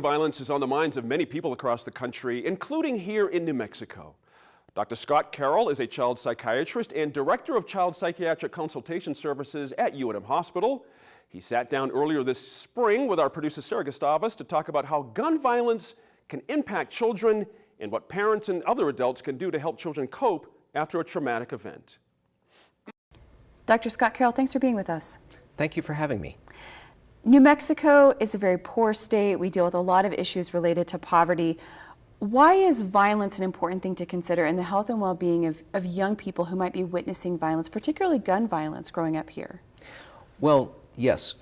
violence is on the minds of many people across the country, including here in New Mexico. Dr. Scott Carroll is a child psychiatrist and director of child psychiatric consultation services at UNM Hospital. He sat down earlier this spring with our producer Sarah Gustavus to talk about how gun violence can impact children and what parents and other adults can do to help children cope after a traumatic event. Dr. Scott Carroll, thanks for being with us. Thank you for having me. New Mexico is a very poor state. We deal with a lot of issues related to poverty. Why is violence an important thing to consider in the health and well-being of young people who might be witnessing violence, particularly gun violence, growing up here? Well, yes,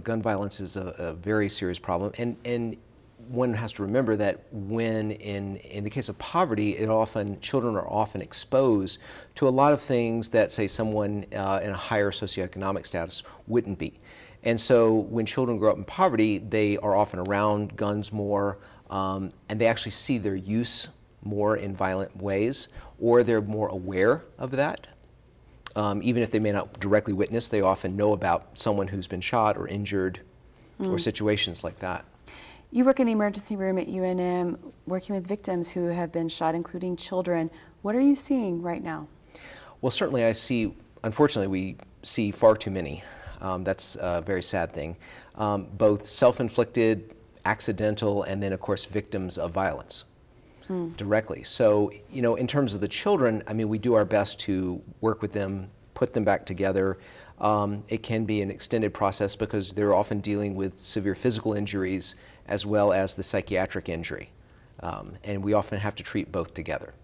gun violence is a very serious problem, and one has to remember that when in the case of poverty, children are often exposed to a lot of things that, say, someone in a higher socioeconomic status wouldn't be. And so when children grow up in poverty, they are often around guns more, and they actually see their use more in violent ways, or they're more aware of that. Even if they may not directly witness, they often know about someone who's been shot or injured or situations like that. You work in the emergency room at UNM, working with victims who have been shot, including children. What are you seeing right now? Well, certainly unfortunately, we see far too many. That's a very sad thing. Both self-inflicted, accidental, and then, of course, victims of violence directly. So, in terms of the children, we do our best to work with them, put them back together. It can be an extended process because they're often dealing with severe physical injuries as well as the psychiatric injury. And we often have to treat both together.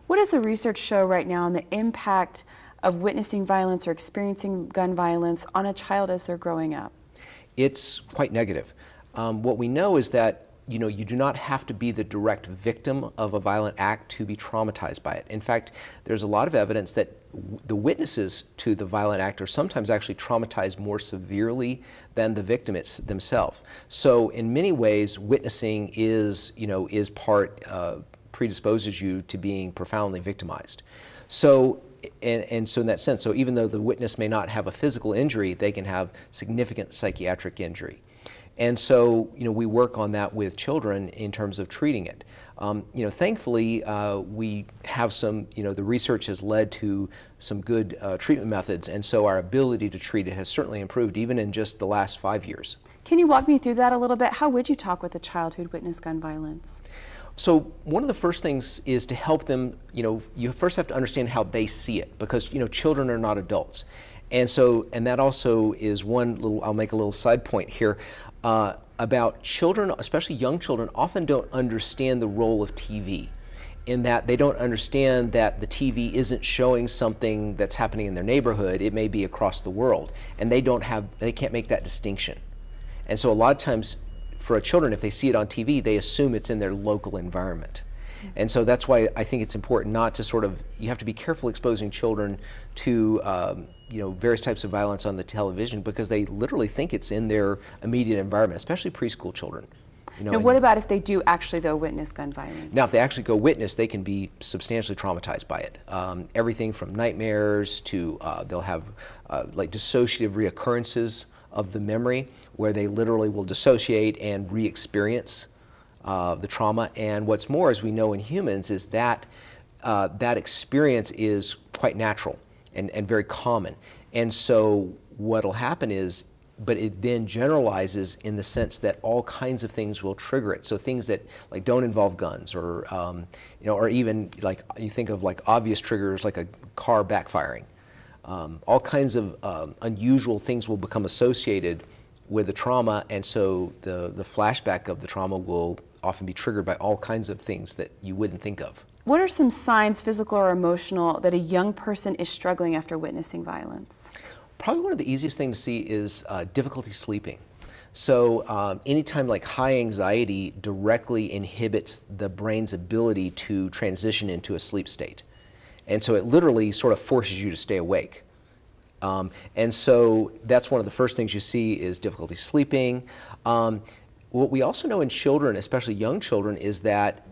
What does the research show right now on the impact of witnessing violence or experiencing gun violence on a child as they're growing up? It's quite negative. What we know is that you do not have to be the direct victim of a violent act to be traumatized by it. In fact, there's a lot of evidence that the witnesses to the violent act are sometimes actually traumatized more severely than the victim themselves. So in many ways, witnessing predisposes you to being profoundly victimized. So and so in that sense, so even though the witness may not have a physical injury, they can have significant psychiatric injury. And so, we work on that with children in terms of treating it. Thankfully, we have the research has led to some good treatment methods, and so our ability to treat it has certainly improved, even in just the last 5 years. Can you walk me through that a little bit? How would you talk with a child who'd witnessed gun violence? So one of the first things is to help them, you first have to understand how they see it, because, children are not adults. And that also is I'll make a little side point here, about children, especially young children, often don't understand the role of TV, in that they don't understand that the TV isn't showing something that's happening in their neighborhood. It may be across the world, and they can't make that distinction. And so a lot of times for children, if they see it on TV, they assume it's in their local environment. And so that's why I think it's important not to you have to be careful exposing children to various types of violence on the television, because they literally think it's in their immediate environment, especially preschool children. Now, what about if they do actually, though, witness gun violence? Now, if they actually go witness, they can be substantially traumatized by it. Everything from nightmares to they'll have like dissociative reoccurrences of the memory, where they literally will dissociate and re-experience the trauma. And what's more, as we know in humans, is that that experience is quite natural and very common. And so what'll happen is, but it then generalizes in the sense that all kinds of things will trigger it. So things that like don't involve guns, or or even like you think of like obvious triggers like a car backfiring. All kinds of unusual things will become associated with the trauma, and so the flashback of the trauma will often be triggered by all kinds of things that you wouldn't think of. What are some signs, physical or emotional, that a young person is struggling after witnessing violence? Probably one of the easiest things to see is difficulty sleeping. So anytime like high anxiety directly inhibits the brain's ability to transition into a sleep state. And so it literally sort of forces you to stay awake. And so that's one of the first things you see is difficulty sleeping. What we also know in children, especially young children, is that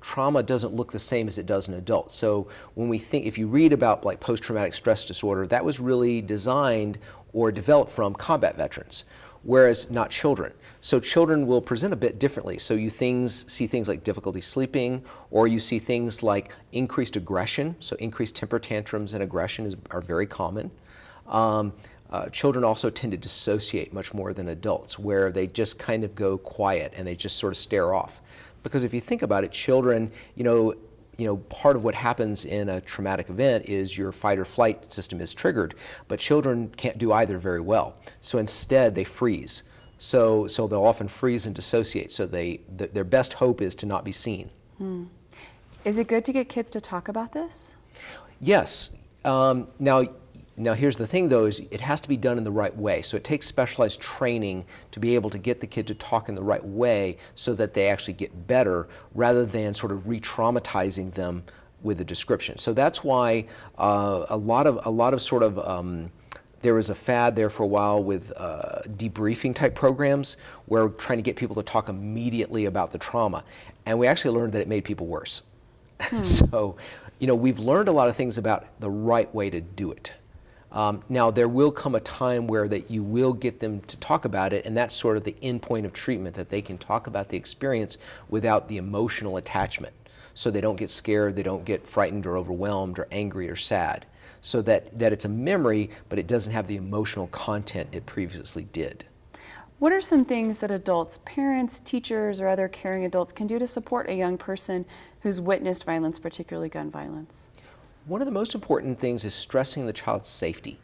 trauma doesn't look the same as it does in adults. So when if you read about like post-traumatic stress disorder, that was really designed or developed from combat veterans, whereas not children. So children will present a bit differently. So you see things like difficulty sleeping, or you see things like increased aggression. So increased temper tantrums and aggression are very common. Children also tend to dissociate much more than adults, where they just kind of go quiet and they just sort of stare off. Because if you think about it, children, part of what happens in a traumatic event is your fight or flight system is triggered, but children can't do either very well. So instead, they freeze. So they'll often freeze and dissociate. So their best hope is to not be seen. Is it good to get kids to talk about this? Yes. Now here's the thing, though, is it has to be done in the right way. So it takes specialized training to be able to get the kid to talk in the right way so that they actually get better, rather than sort of re-traumatizing them with a description. So that's why a lot of sort of there was a fad there for a while with debriefing type programs, where we're trying to get people to talk immediately about the trauma, and we actually learned that it made people worse. So, we've learned a lot of things about the right way to do it. Now, there will come a time where that you will get them to talk about it, and that's sort of the end point of treatment, that they can talk about the experience without the emotional attachment. So they don't get scared, they don't get frightened or overwhelmed or angry or sad. So that it's a memory, but it doesn't have the emotional content it previously did. What are some things that adults, parents, teachers, or other caring adults can do to support a young person who's witnessed violence, particularly gun violence? One of the most important things is stressing the child's safety,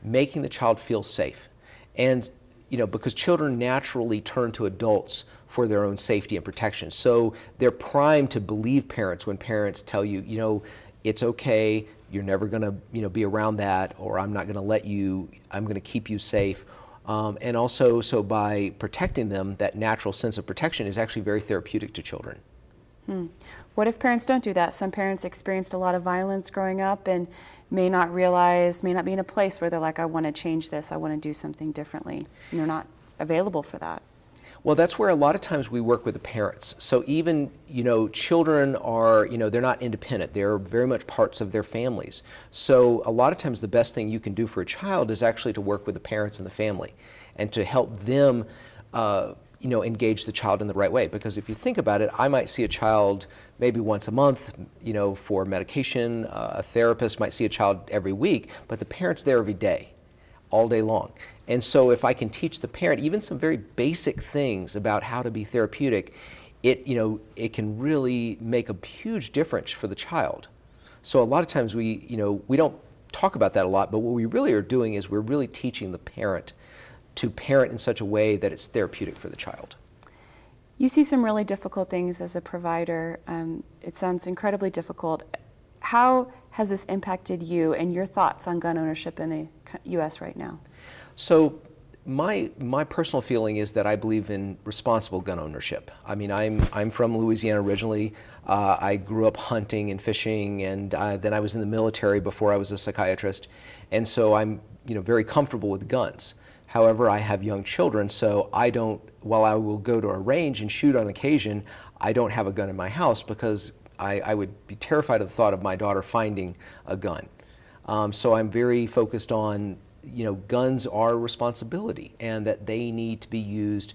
making the child feel safe. And, because children naturally turn to adults for their own safety and protection. So they're primed to believe parents when parents tell you, it's okay, you're never going to, be around that, or I'm not going to let you, I'm going to keep you safe. And also, so by protecting them, that natural sense of protection is actually very therapeutic to children. What if parents don't do that? Some parents experienced a lot of violence growing up and may not be in a place where they're like, I want to change this, I want to do something differently, and they're not available for that. Well, that's where a lot of times we work with the parents. So even, children are, they're not independent. They're very much parts of their families. So a lot of times the best thing you can do for a child is actually to work with the parents and the family and to help them engage the child in the right way. Because if you think about it, I might see a child maybe once a month, for medication. A therapist might see a child every week, but the parent's there every day, all day long. And so if I can teach the parent even some very basic things about how to be therapeutic, it can really make a huge difference for the child. So a lot of times we don't talk about that a lot, but what we really are doing is we're really teaching the parent to parent in such a way that it's therapeutic for the child. You see some really difficult things as a provider. It sounds incredibly difficult. How has this impacted you and your thoughts on gun ownership in the U.S. right now? So my personal feeling is that I believe in responsible gun ownership. I mean, I'm from Louisiana originally. I grew up hunting and fishing, and then I was in the military before I was a psychiatrist, and so I'm very comfortable with guns. However, I have young children, so while I will go to a range and shoot on occasion, I don't have a gun in my house because I would be terrified of the thought of my daughter finding a gun. So I'm very focused on, guns are a responsibility and that they need to be used,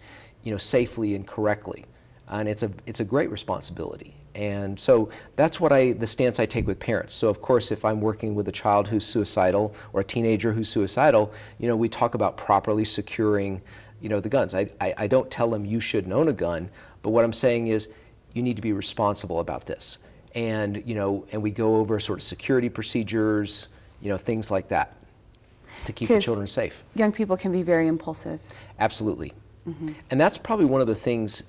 safely and correctly. And it's a great responsibility. And so that's the stance I take with parents. So of course, if I'm working with a child who's suicidal or a teenager who's suicidal, we talk about properly securing, the guns. I don't tell them you shouldn't own a gun, but what I'm saying is you need to be responsible about this. And, and we go over sort of security procedures, things like that to keep the children safe. Young people can be very impulsive. Absolutely. Mm-hmm. And that's probably one of the things,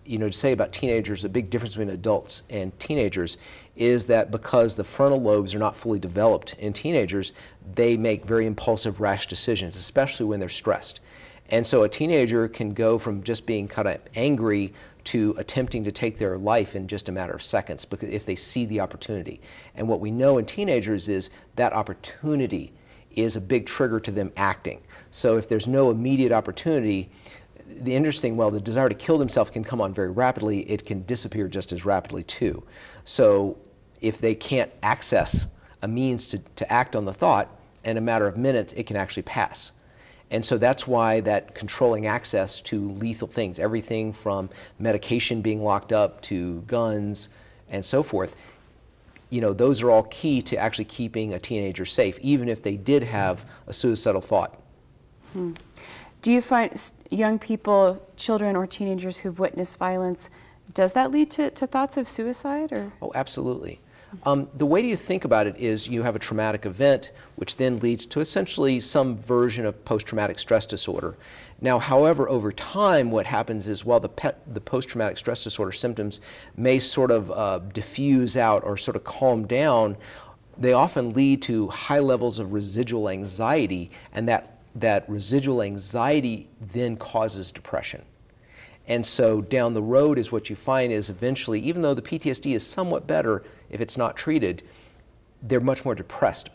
to say about teenagers, the big difference between adults and teenagers is that because the frontal lobes are not fully developed in teenagers, they make very impulsive, rash decisions, especially when they're stressed. And so a teenager can go from just being kind of angry to attempting to take their life in just a matter of seconds because if they see the opportunity. And what we know in teenagers is that opportunity is a big trigger to them acting. So if there's no immediate opportunity, the desire to kill themselves can come on very rapidly. It can disappear just as rapidly too. So if they can't access a means to act on the thought, in a matter of minutes, it can actually pass. And so that's why that controlling access to lethal things, everything from medication being locked up to guns and so forth, you know, those are all key to actually keeping a teenager safe, even if they did have a suicidal thought. Do you find young people, children or teenagers who've witnessed violence, does that lead to thoughts of suicide? Or? Oh, absolutely. The way you think about it is you have a traumatic event, which then leads to essentially some version of post-traumatic stress disorder. Now, however, over time, what happens is while the post-traumatic stress disorder symptoms may sort of diffuse out or sort of calm down, they often lead to high levels of residual anxiety, and that residual anxiety then causes depression. And so down the road is what you find is eventually, even though the PTSD is somewhat better if it's not treated, they're much more depressed.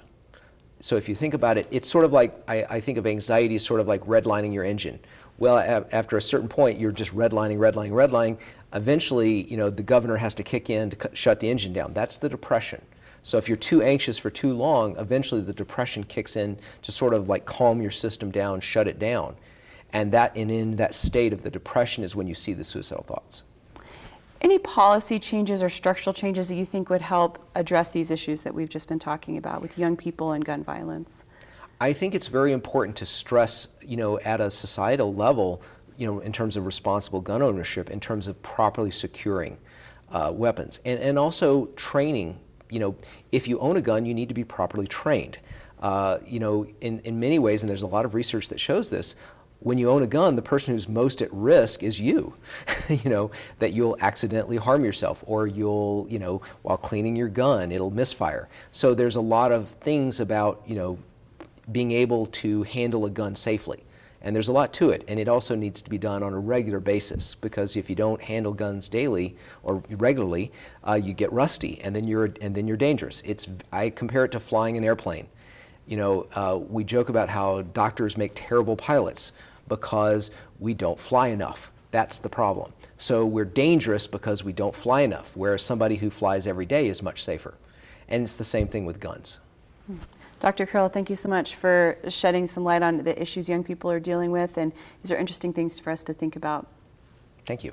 So if you think about it, it's sort of like, I think of anxiety as sort of like redlining your engine. Well, after a certain point, you're just redlining. Eventually, you know, the governor has to kick in to shut the engine down. That's the depression. So if you're too anxious for too long, eventually the depression kicks in to sort of like calm your system down, shut it down. And in that state of the depression is when you see the suicidal thoughts. Any policy changes or structural changes that you think would help address these issues that we've just been talking about with young people and gun violence? I think it's very important to stress, you know, at a societal level, you know, in terms of responsible gun ownership, in terms of properly securing weapons, and also training. You know, if you own a gun, you need to be properly trained. You know, in many ways, and there's a lot of research that shows this, when you own a gun, the person who's most at risk is you. You know, that you'll accidentally harm yourself, or you'll, you know, while cleaning your gun, it'll misfire. So there's a lot of things about, you know, being able to handle a gun safely. And there's a lot to it, and it also needs to be done on a regular basis, because if you don't handle guns daily or regularly, you get rusty, and then you're dangerous. I compare it to flying an airplane. You know, we joke about how doctors make terrible pilots because we don't fly enough. That's the problem. So we're dangerous because we don't fly enough, whereas somebody who flies every day is much safer. And it's the same thing with guns. Dr. Carroll, thank you so much for shedding some light on the issues young people are dealing with, and these are interesting things for us to think about. Thank you.